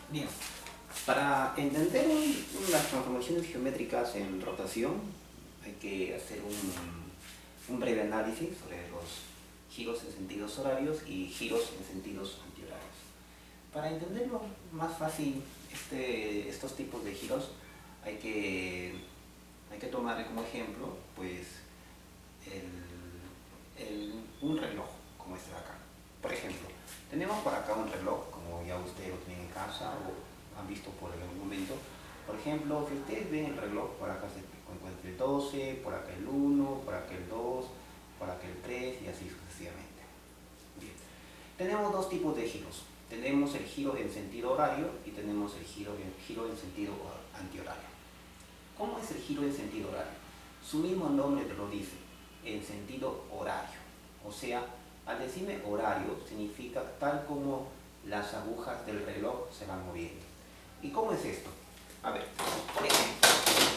Bien, para entender las transformaciones geométricas en rotación hay que hacer un breve análisis sobre los giros en sentidos horarios y giros en sentidos antihorarios. Para entenderlo más fácil estos tipos de giros hay que tomar como ejemplo pues un reloj como este de acá. Por ejemplo, tenemos por acá un reloj, como ya ustedes lo tienen en casa o han visto por algún momento. Por ejemplo, si ustedes ven el reloj, por acá se encuentra el 12, por acá el 1, por acá el 2, por acá el 3 y así sucesivamente. Bien. Tenemos dos tipos de giros. Tenemos el giro en sentido horario y tenemos el giro en sentido antihorario. ¿Cómo es el giro en sentido horario? Su mismo nombre te lo dice, en sentido horario. O sea, al decirme horario significa tal como las agujas del reloj se van moviendo. ¿Y cómo es esto? A ver, por ejemplo,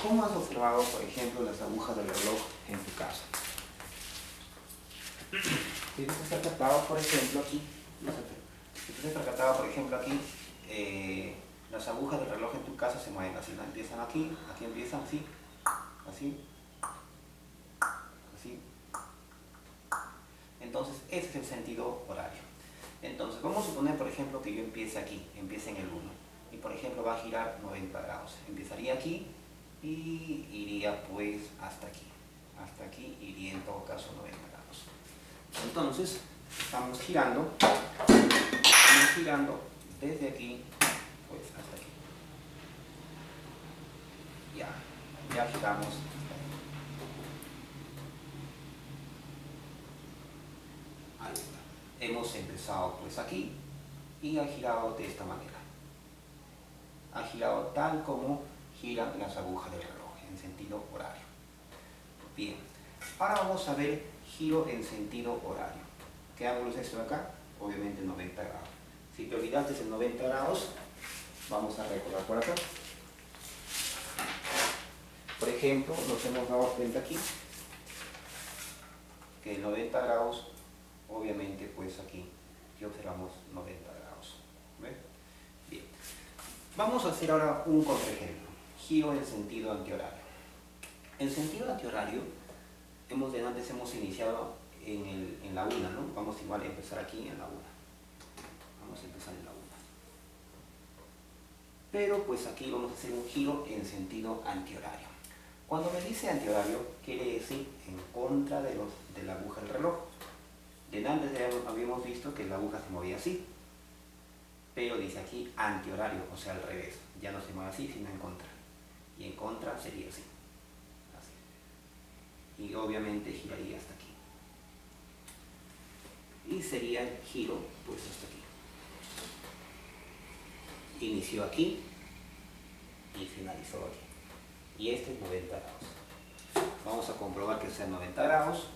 ¿cómo has observado, por ejemplo, las agujas del reloj en tu casa? Si tú te has percatado, por ejemplo, aquí, si tú te has percatado, por ejemplo, aquí, las agujas del reloj en tu casa se mueven así, ¿no? Empiezan aquí, aquí empiezan así, así, así. Entonces, ese es el sentido horario. Entonces, vamos a suponer, por ejemplo, que yo empiece aquí, empiece en el 1. Y, por ejemplo, va a girar 90 grados. Empezaría aquí y iría pues hasta aquí. Hasta aquí iría en todo caso 90 grados. Entonces, estamos girando desde aquí pues hasta aquí. Ya giramos. Ahí está. Hemos empezado pues aquí y ha girado de esta manera. Ha girado tal como giran las agujas del reloj en sentido horario. Bien, ahora vamos a ver giro en sentido horario. ¿Qué ángulo es esto de acá? Obviamente 90 grados. Si te olvidaste el 90 grados, vamos a recordar por acá. Por ejemplo, nos hemos dado cuenta aquí que el 90 grados, obviamente pues aquí, y observamos 90 grados. ¿Ven? Bien. Vamos a hacer ahora un contraejemplo. Giro en sentido antihorario. En sentido antihorario, antes hemos iniciado en la 1, ¿no? Vamos igual a empezar aquí en la 1. Vamos a empezar en la 1. Pero pues aquí vamos a hacer un giro en sentido antihorario. Cuando me dice antihorario, quiere decir en contra de la aguja del reloj. De antes habíamos visto que la aguja se movía así. Pero dice aquí antihorario, o sea al revés. Ya no se mueve así, sino en contra. Y en contra sería así. Y obviamente giraría hasta aquí. Y sería el giro pues hasta aquí. Inició aquí y finalizó aquí. Y este es 90 grados. Vamos a comprobar que sea 90 grados.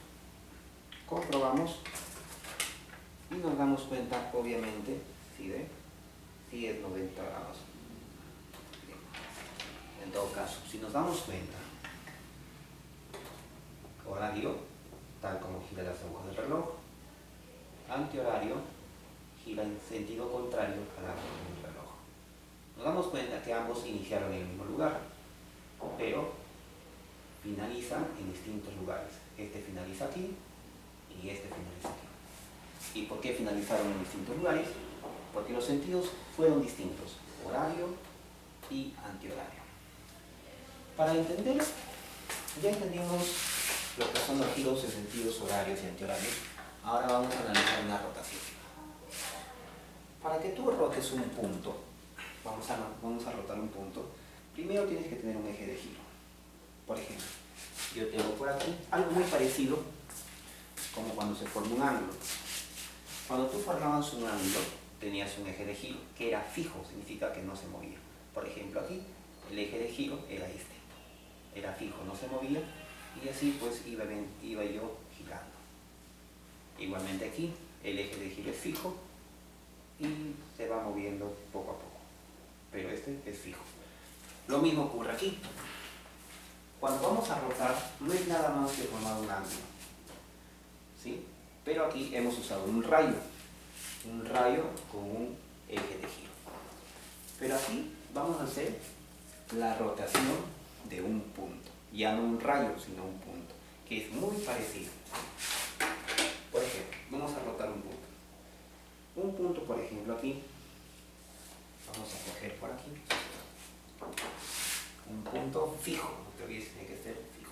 Comprobamos y nos damos cuenta, obviamente, ¿sí ve? Sí es 90 grados. Bien. En todo caso, si nos damos cuenta, horario, tal como gira las agujas del reloj, antihorario, gira en sentido contrario a la aguja del reloj. Nos damos cuenta que ambos iniciaron en el mismo lugar, pero finalizan en distintos lugares. Este finaliza aquí y este finaliza aquí. ¿Y por qué finalizaron en distintos lugares? Porque los sentidos fueron distintos, horario y antihorario. Para entender, ya entendimos lo que son los giros en sentidos horarios y antihorarios. Ahora vamos a analizar una rotación. Para que tú rotes un punto, vamos a rotar un punto, primero tienes que tener un eje de giro. Por ejemplo, yo tengo por aquí algo muy parecido como cuando se forma un ángulo. Cuando tú formabas un ángulo, tenías un eje de giro que era fijo, significa que no se movía. Por ejemplo, aquí el eje de giro era este. Era fijo, no se movía y así pues iba yo girando. Igualmente aquí el eje de giro es fijo y se va moviendo poco a poco, pero este es fijo. Lo mismo ocurre aquí. Cuando vamos a rotar no es nada más que formar un ángulo, ¿sí? Pero aquí hemos usado un rayo con un eje de giro. Pero aquí vamos a hacer la rotación de un punto. Ya no un rayo, sino un punto, que es muy parecido. Por ejemplo, vamos a rotar un punto. Un punto, por ejemplo, aquí. Vamos a coger por aquí. Un punto fijo, no te olvides, tiene que ser fijo.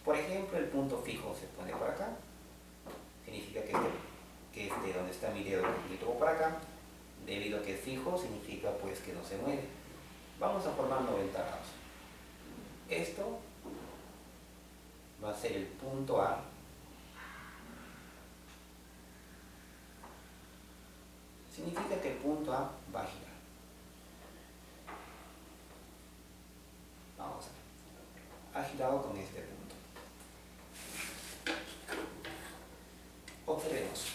Por ejemplo, el punto fijo se pone por acá. Significa que donde está mi dedo y luego por acá, debido a que es fijo, significa pues que no se mueve. Vamos a formar 90 grados. Esto va a ser el punto A. Significa que el punto A va a girar. Vamos a ver. Ha girado con este punto. Observemos.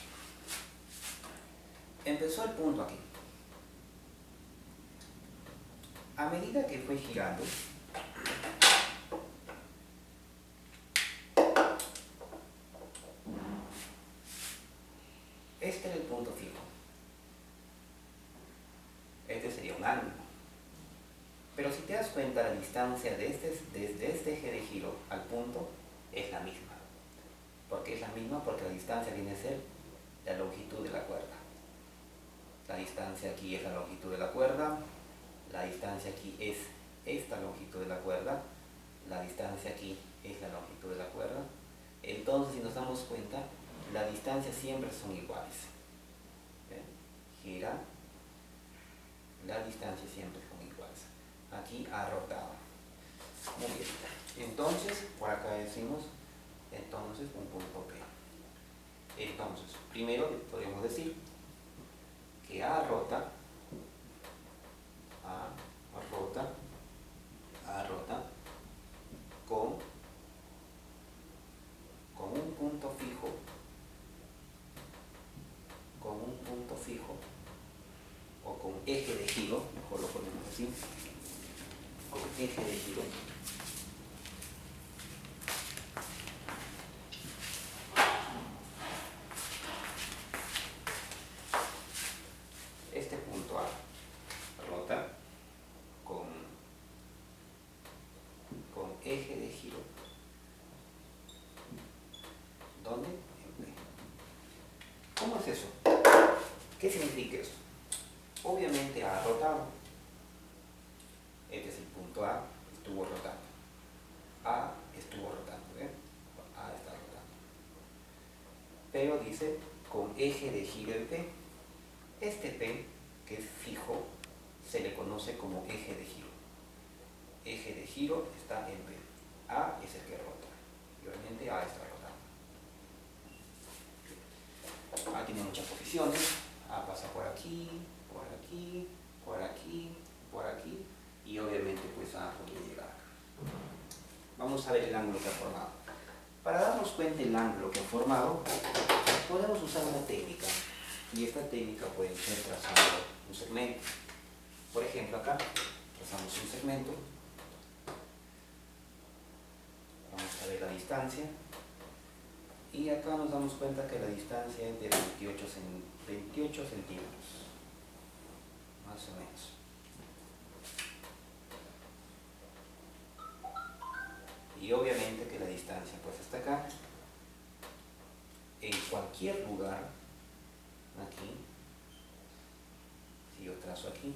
Empezó el punto aquí. A medida que fue girando, este es el punto fijo. Este sería un ángulo. Pero si te das cuenta, la distancia desde este eje de giro al punto es la misma. ¿Por qué es la misma? Porque la distancia viene a ser la longitud de la cuerda. La distancia aquí es la longitud de la cuerda, la distancia aquí es esta longitud de la cuerda, la distancia aquí es la longitud de la cuerda. Entonces, si nos damos cuenta, las distancias siempre son iguales. ¿Ven? Gira, las distancias siempre son iguales. Aquí ha rotado. Muy bien. Entonces, por acá decimos, entonces, un punto P. Entonces, primero podemos decir que A rota con un punto fijo, o con eje de giro, mejor lo ponemos así, con eje de giro. Este punto A rota con eje de giro. ¿Dónde? En B. ¿Cómo es eso? ¿Qué significa eso? Obviamente ha rotado. Este es el punto A, estuvo rotando. A estuvo rotando, ¿eh? A está rotando. Pero dice con eje de giro en P. Este P, que es fijo, se le conoce como eje de giro. Eje de giro está en P. A es el que rota. Y obviamente A está rotando. A tiene muchas posiciones. A pasa por aquí, por aquí, por aquí, por aquí. Y obviamente pues A podría llegar acá. Vamos a ver el ángulo que ha formado. Para darnos cuenta del ángulo que ha formado, podemos usar una técnica. Y esta técnica puede ser trazando un segmento. Por ejemplo, acá trazamos un segmento. Vamos a ver la distancia. Y acá nos damos cuenta que la distancia es de 28 centímetros. Más o menos. Y obviamente que la distancia pues hasta acá. En cualquier lugar, aquí, si yo trazo aquí,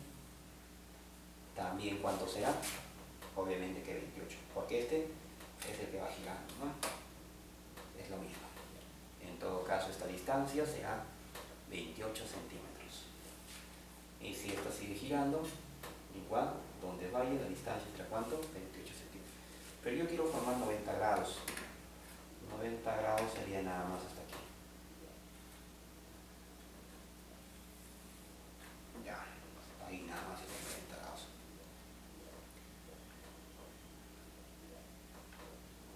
también ¿cuánto será? Obviamente que 28, porque este es el que va girando, ¿no? Es lo mismo. En todo caso, esta distancia será 28 centímetros. Y si esta sigue girando, igual, donde vaya la distancia será ¿cuánto? 28 centímetros. Pero yo quiero formar 90 grados. 90 grados sería nada más hasta aquí. Ya, ahí nada más sería 90 grados.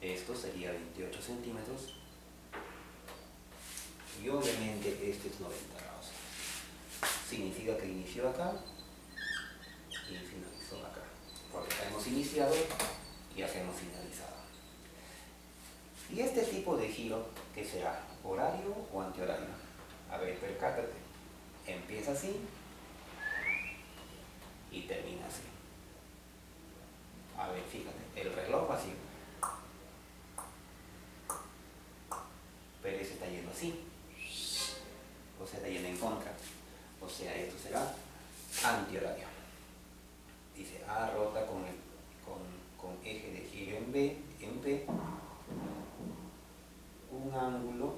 Esto sería 28 centímetros. Y obviamente este es 90 grados. Significa que inició acá y finalizó acá. Porque acá hemos iniciado y acá hemos finalizado. Y este tipo de giro, ¿qué será? ¿Horario o antihorario? A ver, percátate. Empieza así y termina así. A ver, fíjate, el reloj va así, pero ese está yendo así, o sea, está yendo en contra, o sea, esto será antihorario. Dice A rota con eje de giro en P, un ángulo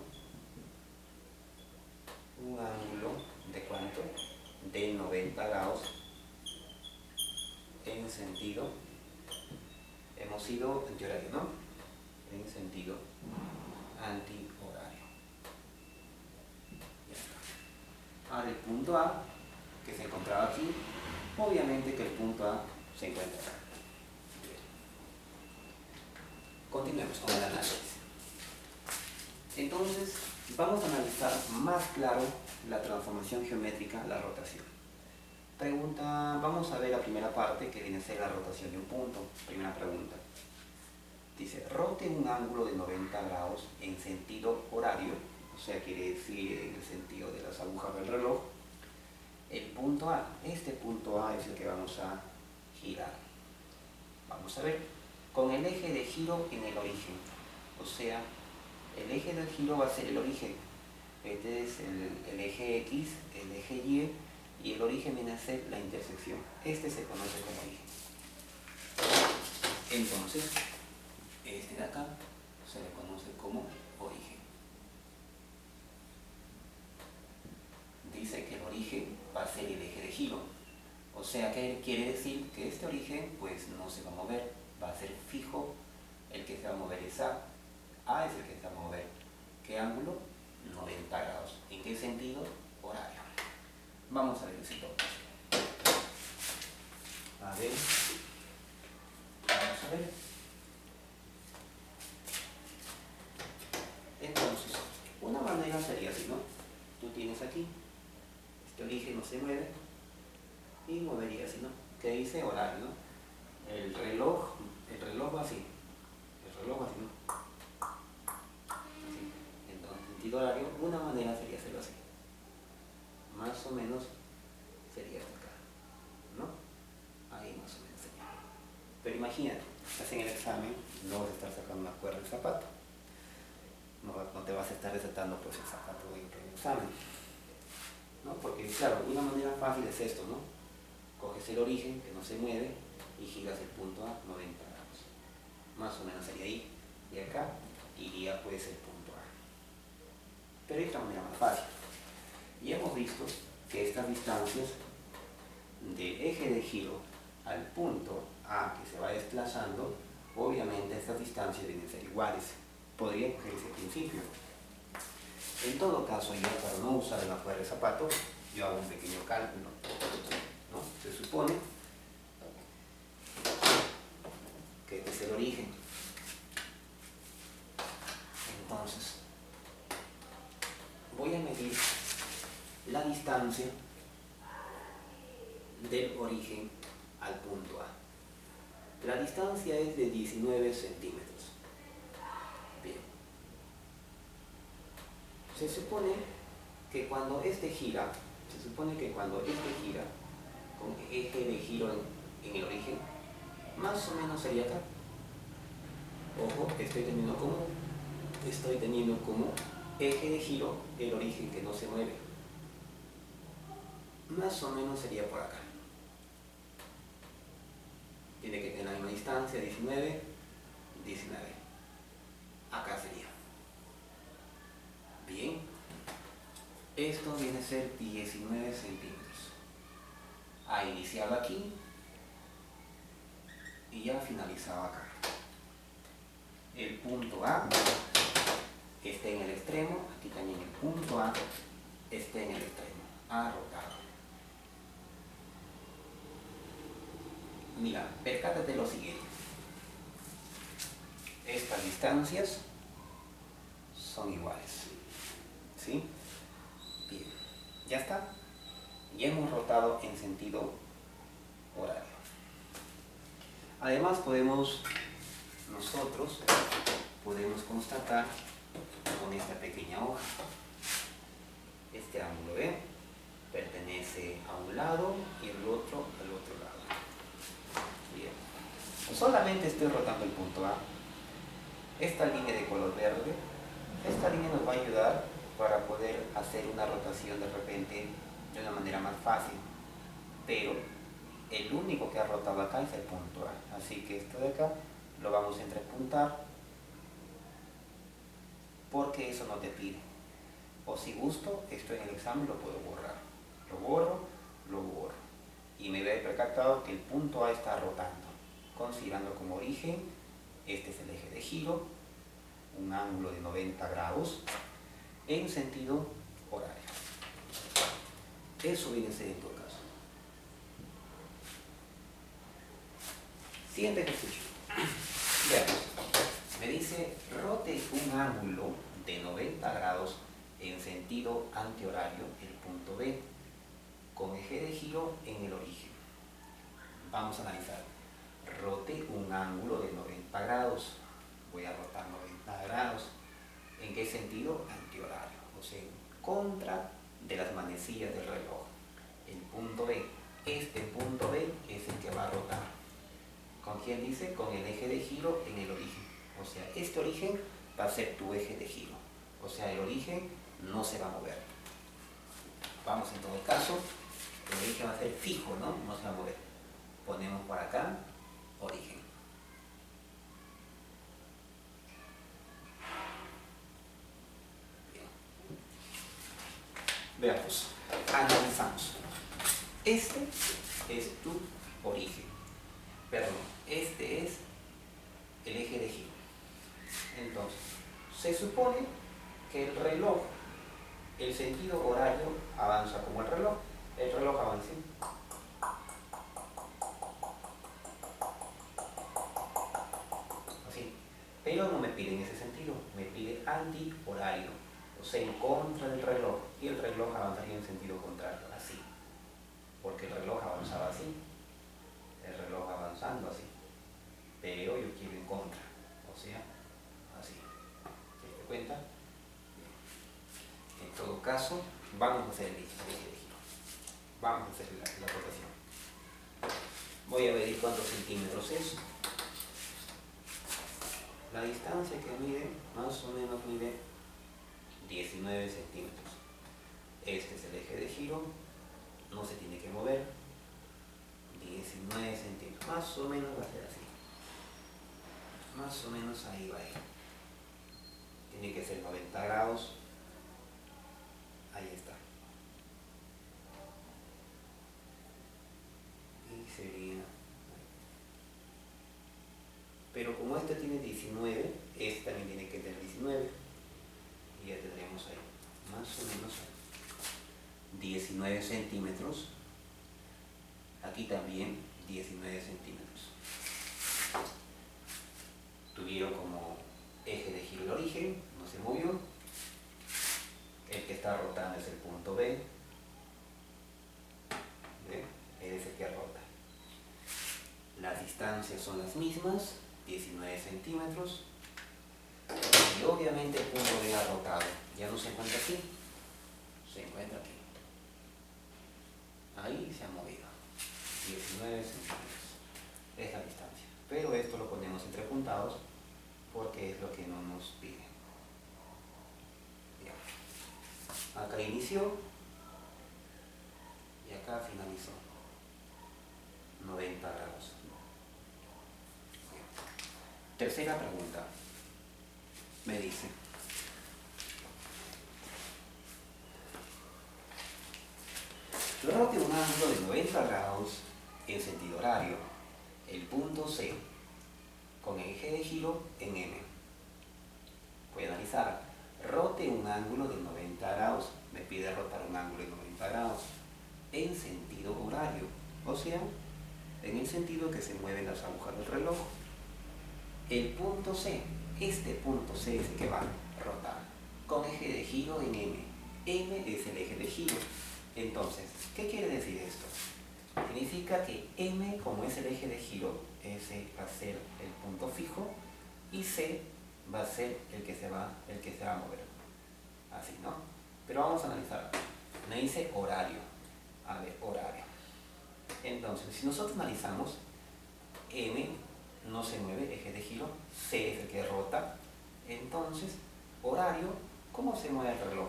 ¿de cuánto? De 90 grados en sentido, hemos ido antihorario, ¿no? En sentido antihorario. Ya está. Ahora el punto A, que se encontraba aquí, obviamente que el punto A se encuentra acá. Continuemos con el análisis. Entonces, vamos a analizar más claro la transformación geométrica, la rotación. Pregunta, vamos a ver la primera parte que viene a ser la rotación de un punto. Primera pregunta. Dice, rote un ángulo de 90 grados en sentido horario, o sea, quiere decir en el sentido de las agujas del reloj, el punto A. Este punto A es el que vamos a girar. Vamos a ver, con el eje de giro en el origen, o sea, el eje del giro va a ser el origen. Este es el eje X, el eje Y el origen viene a ser la intersección. Este se conoce como origen. Entonces, este de acá se le conoce como origen. Dice que el origen va a ser el eje de giro. O sea, que quiere decir que este origen pues no se va a mover, va a ser fijo. El que se va a mover es A. A es el que se va a mover. ¿Qué ángulo? 90 grados. ¿En qué sentido? Horario. Vamos a ver el sitio. A ver. Vamos a ver. Entonces, una manera sería así, ¿no? Tú tienes aquí, este origen no se mueve, y movería así, ¿no? ¿Qué dice? Horario, ¿no? El reloj va así. El reloj va así, ¿no? Así. Entonces, en sentido horario, una manera sería hacerlo así. Más o menos sería hasta acá, ¿no? Ahí más o menos sería. Pero imagínate, estás en el examen, no vas a estar sacando una cuerda del zapato. No te vas a estar desatando pues el zapato en el examen, ¿no? Porque claro, una manera fácil es esto, ¿no? Coges el origen que no se mueve y giras el punto A 90 grados. Más o menos sería ahí. Y acá iría pues el punto A. Pero hay otra manera más fácil. Y hemos visto que estas distancias del eje de giro al punto A que se va desplazando, obviamente estas distancias deben ser iguales. Podría coger ese principio. En todo caso, yo para no usar la cuerda de zapato, yo hago un pequeño cálculo, ¿no? Se supone que este es el origen. Entonces, voy a medir la distancia del origen al punto A. La distancia es de 19 centímetros. Bien. Se supone que cuando este gira, con eje de giro en el origen, más o menos sería acá. Ojo, estoy teniendo como eje de giro el origen que no se mueve. Más o menos sería por acá. Tiene que tener la misma distancia, 19. Acá sería. Bien. Esto viene a ser 19 centímetros. Ha iniciado aquí y ya ha finalizado acá. El punto A está en el extremo, aquí también el punto A está en el extremo, ha rotado. Mira, percátate lo siguiente. Estas distancias son iguales. ¿Sí? Bien. ¿Ya está? Y hemos rotado en sentido horario. Además nosotros podemos constatar con esta pequeña hoja. Este ángulo B pertenece a un lado y el otro al otro lado. solamente estoy rotando el punto A. Esta línea de color verde, esta línea nos va a ayudar para poder hacer una rotación de repente de una manera más fácil. Pero el único que ha rotado acá es el punto A. Así que esto de acá lo vamos a entrepuntar porque eso no te pide. O si gusto, esto en el examen lo puedo borrar. Lo borro, lo borro. Y me he percatado que el punto A está rotando, considerando como origen, este es el eje de giro, un ángulo de 90 grados en sentido horario. Eso viene a ser en todo caso. Siguiente ejercicio. Veamos. Me dice, rote un ángulo de 90 grados en sentido antihorario, el punto B, con eje de giro en el origen. Vamos a analizar. Rote un ángulo de 90 grados. Voy a rotar 90 grados. ¿En qué sentido? Antihorario, o sea, en contra de las manecillas del reloj. El punto B. Este punto B es el que va a rotar. ¿Con quién dice? Con el eje de giro en el origen. O sea, este origen va a ser tu eje de giro. O sea, el origen no se va a mover. Vamos en todo caso, el origen va a ser fijo, ¿no? No se va a mover. Ponemos por acá, origen. Bien. Veamos, analizamos. Este es tu origen. Perdón, este es el eje de giro. Entonces, se supone que el reloj, el sentido horario avanza como el reloj. El reloj avanza así. Pero no me pide en ese sentido, me pide antihorario, o sea, en contra del reloj. Y el reloj avanzaría en sentido contrario, así. Porque el reloj avanzaba así. El reloj avanzando así. Pero yo quiero en contra, o sea, así. ¿Se te cuenta? Bien. En todo caso, vamos a hacer el eje de giro. Vamos a hacer la rotación. Voy a medir cuántos centímetros es. La distancia que mide, más o menos mide 19 centímetros. Este es el eje de giro, no se tiene que mover. 19 centímetros, más o menos va a ser así. Más o menos ahí va a ir. Tiene que ser 90 grados. Ahí está. Y sería... Pero como este tiene 19, este también tiene que tener 19. Y ya tendremos ahí, más o menos ahí, 19 centímetros. Aquí también 19 centímetros. Tuvieron como eje de giro el origen, no se movió. El que está rotando es el punto B. ¿Ve? Él es el que rota. Las distancias son las mismas, 19 centímetros. Y obviamente el punto B ha rotado. Ya no se encuentra aquí, se encuentra aquí. Ahí se ha movido. 19 centímetros. Es la distancia. Pero esto lo ponemos entre puntados porque es lo que no nos pide. Bien. Acá inició y acá finalizó. 90 grados. Bien. Tercera pregunta. Me dice: rote un ángulo de 90 grados en sentido horario, el punto C, con eje de giro en M. Voy a analizar. Rote un ángulo de 90 grados. Me pide rotar un ángulo de 90 grados en sentido horario, o sea, en el sentido que se mueven las agujas del reloj. El punto C, este punto C es el que va a rotar con eje de giro en M. M es el eje de giro. Entonces, ¿qué quiere decir esto? Significa que M, como es el eje de giro, ese va a ser el punto fijo y C va a ser el que se va a mover. Así, ¿no? Pero vamos a analizar. Me dice horario. A ver, horario. Entonces, si nosotros analizamos, M no se mueve, eje de giro, C es el que rota. Entonces, horario, ¿cómo se mueve el reloj?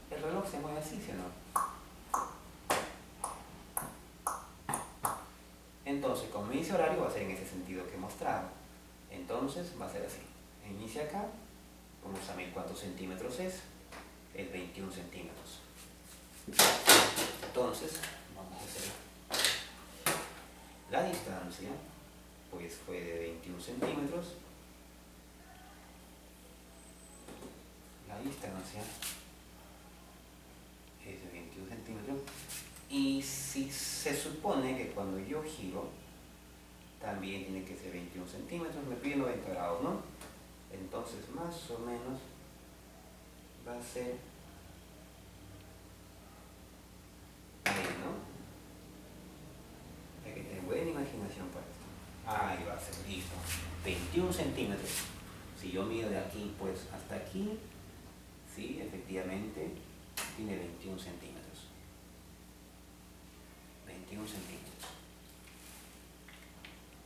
El reloj se mueve así, ¿sí o no? Entonces, como me dice horario, va a ser en ese sentido que he mostrado. Entonces, va a ser así. Inicia acá, vamos a medir cuántos centímetros es 21 centímetros. Entonces, vamos a hacer la distancia, pues fue de 21 centímetros. La distancia es de 21 centímetros. Y si se supone que cuando yo giro, también tiene que ser 21 centímetros, me pide 90 grados, ¿no? Entonces, más o menos, va a ser ahí, ¿no? Hay que tener buena imaginación para esto. Ahí va a ser, listo. 21 centímetros. Si yo mido de aquí, pues, hasta aquí, sí, efectivamente, tiene 21 centímetros. 21 centímetros.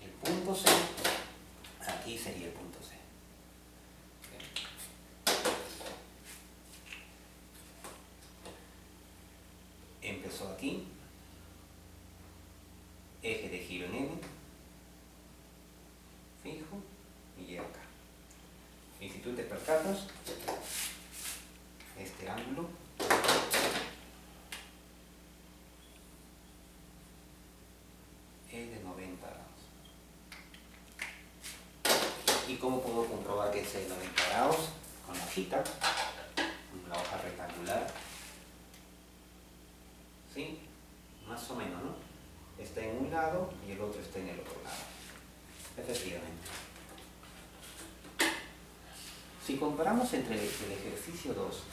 El punto C, aquí sería el punto C. Empezó aquí, eje de giro en N, fijo, y llega acá. Y si tú te percatas, este ángulo es de 90 grados. ¿Y cómo puedo comprobar que es de 90 grados? Con la hojita, con la hoja rectangular. ¿Sí? Más o menos, ¿no? Está en un lado y el otro está en el otro lado. Efectivamente. Si comparamos entre el ejercicio 2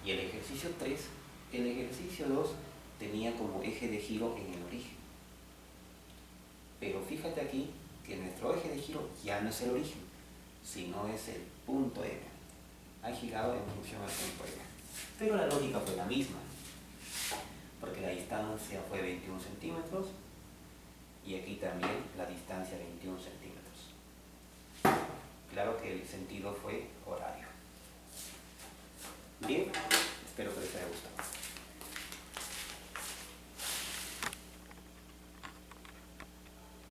y el ejercicio 3, el ejercicio 2 tenía como eje de giro en el origen. Pero fíjate aquí que nuestro eje de giro ya no es el origen, sino es el punto M. Ha girado en función al punto M. Pero la lógica fue la misma, porque la distancia fue 21 centímetros y aquí también la distancia 21 centímetros. Claro que el sentido fue horario. Bien.